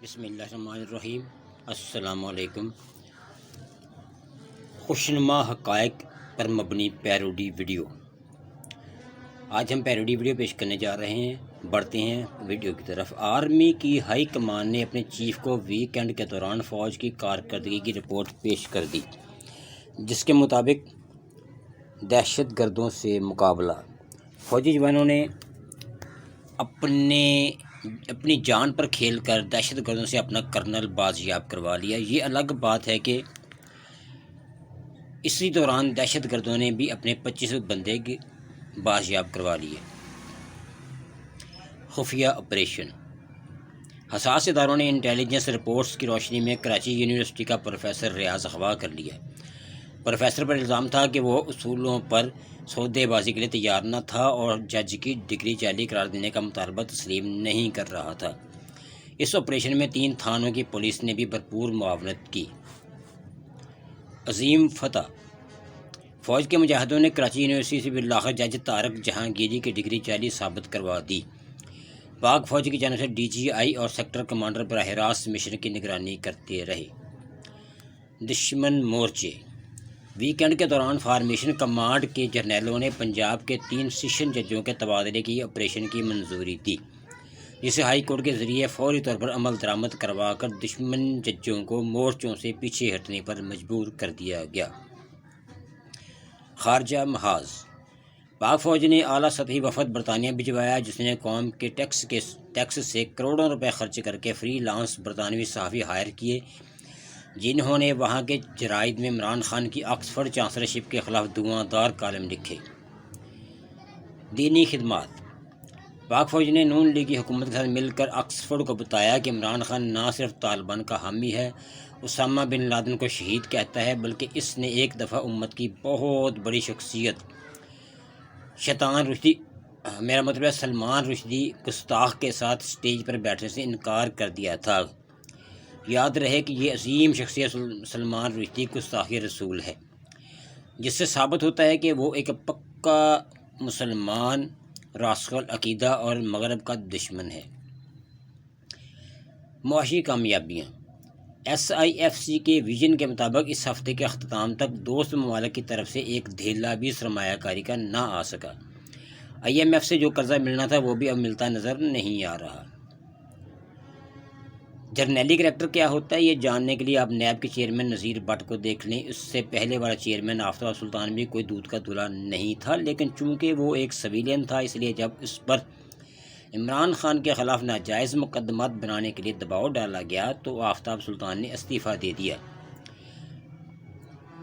بسم اللہ الرحمن الرحیم۔ السلام علیکم۔ خوشنما حقائق پر مبنی پیروڈی ویڈیو۔ آج ہم پیروڈی ویڈیو پیش کرنے جا رہے ہیں۔ بڑھتے ہیں ویڈیو کی طرف۔ آرمی کی ہائی کمان نے اپنے چیف کو ویکینڈ کے دوران فوج کی کارکردگی کی رپورٹ پیش کر دی، جس کے مطابق دہشت گردوں سے مقابلہ، فوجی جوانوں نے اپنی جان پر کھیل کر دہشت گردوں سے اپنا کرنل بازیاب کروا لیا۔ یہ الگ بات ہے کہ اسی دوران دہشت گردوں نے بھی اپنے 25 بندے بازیاب کروا لیے۔ خفیہ آپریشن۔ حساس اداروں نے انٹیلیجنس رپورٹس کی روشنی میں کراچی یونیورسٹی کا پروفیسر ریاض اغوا کر لیا۔ پروفیسر پر الزام تھا کہ وہ اصولوں پر سودے بازی کے لیے تیار نہ تھا اور جج کی ڈگری جعلی قرار دینے کا مطالبہ تسلیم نہیں کر رہا تھا۔ اس آپریشن میں 3 تھانوں کی پولیس نے بھی بھرپور معاونت کی۔ عظیم فتح۔ فوج کے مجاہدوں نے کراچی یونیورسٹی سے بالآخر جج طارق جہانگیری کی ڈگری جعلی ثابت کروا دی۔ پاک فوج کی جانب سے DGI اور سیکٹر کمانڈر براہ راست مشن کی نگرانی کرتے رہے۔ دشمن مورچے۔ ویکینڈ کے دوران فارمیشن کمانڈ کے جرنیلوں نے پنجاب کے 3 سیشن ججوں کے تبادلے کی آپریشن کی منظوری دی، جسے ہائی کورٹ کے ذریعے فوری طور پر عمل درآمد کروا کر دشمن ججوں کو مورچوں سے پیچھے ہٹنے پر مجبور کر دیا گیا۔ خارجہ محاذ۔ پاک فوج نے اعلیٰ سطحی وفد برطانیہ بھجوایا، جس نے قوم کے ٹیکس سے کروڑوں روپے خرچ کر کے فری لانس برطانوی صحافی ہائر کیے، جنہوں نے وہاں کے جرائد میں عمران خان کی آکسفورڈ چانسلرشپ کے خلاف دھواں دار کالم لکھے۔ دینی خدمات۔ پاک فوج نے نون لیگی حکومت کے ساتھ مل کر آکسفورڈ کو بتایا کہ عمران خان نہ صرف طالبان کا حامی ہے، اسامہ بن لادن کو شہید کہتا ہے، بلکہ اس نے ایک دفعہ امت کی بہت بڑی شخصیت سلمان رشدی گستاخ کے ساتھ سٹیج پر بیٹھنے سے انکار کر دیا تھا۔ یاد رہے کہ یہ عظیم شخصیت سلمان رشدی گستاخی رسول ہے، جس سے ثابت ہوتا ہے کہ وہ ایک پکا مسلمان راسخ العقیدہ اور مغرب کا دشمن ہے۔ معاشی کامیابیاں۔ SIFC کے ویژن کے مطابق اس ہفتے کے اختتام تک دوست ممالک کی طرف سے ایک دھیلا بھی سرمایہ کاری کا نہ آ سکا۔ IMF سے جو قرضہ ملنا تھا وہ بھی اب ملتا نظر نہیں آ رہا۔ جرنیلی کریکٹر کیا ہوتا ہے، یہ جاننے کے لیے آپ نیب کے چیئرمین نذیر بٹ کو دیکھ لیں۔ اس سے پہلے والا چیئرمین آفتاب سلطان بھی کوئی دودھ کا دھلا نہیں تھا، لیکن چونکہ وہ ایک سویلین تھا، اس لیے جب اس پر عمران خان کے خلاف ناجائز مقدمات بنانے کے لیے دباؤ ڈالا گیا تو آفتاب سلطان نے استعفیٰ دے دیا۔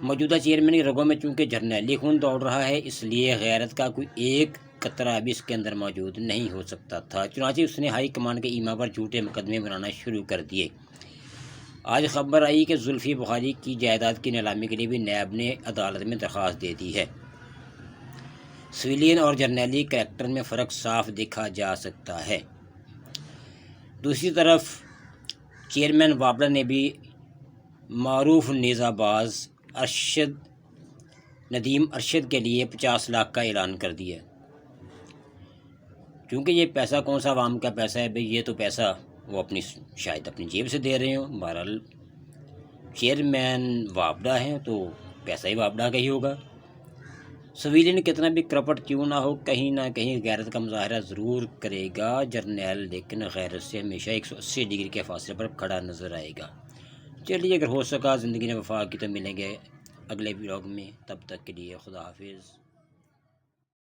موجودہ چیئرمین کی رگوں میں چونکہ جرنیلی خون دوڑ رہا ہے، اس لیے غیرت کا کوئی ایک قطرہ بھی اس کے اندر موجود نہیں ہو سکتا تھا، چنانچہ اس نے ہائی کمان کے ایما پر جھوٹے مقدمے بنانا شروع کر دیے۔ آج خبر آئی کہ زلفی بخاری کی جائیداد کی نیلامی کے لیے بھی نیب نے عدالت میں درخواست دے دی ہے۔ سویلین اور جرنیلی کریکٹر میں فرق صاف دیکھا جا سکتا ہے۔ دوسری طرف چیئرمین وابلہ نے بھی معروف نیزہ باز ندیم ارشد کے لیے 50 لاکھ کا اعلان کر دیا۔ چونکہ یہ پیسہ کون سا عوام کا پیسہ ہے بھئی، یہ تو پیسہ وہ شاید اپنی جیب سے دے رہے ہوں۔ بہرحال چیئرمین وابلہ ہیں تو پیسہ ہی وابلہ کا ہی ہوگا۔ سویلین کتنا بھی کرپٹ کیوں نہ ہو، کہیں نہ کہیں غیرت کا مظاہرہ ضرور کرے گا جرنیل، لیکن غیرت سے ہمیشہ 180 ڈگری کے فاصلے پر کھڑا نظر آئے گا۔ چلیے، اگر ہو سکا زندگی نے وفا کی تو ملیں گے اگلے ولاگ میں، تب تک کے لیے خدا حافظ۔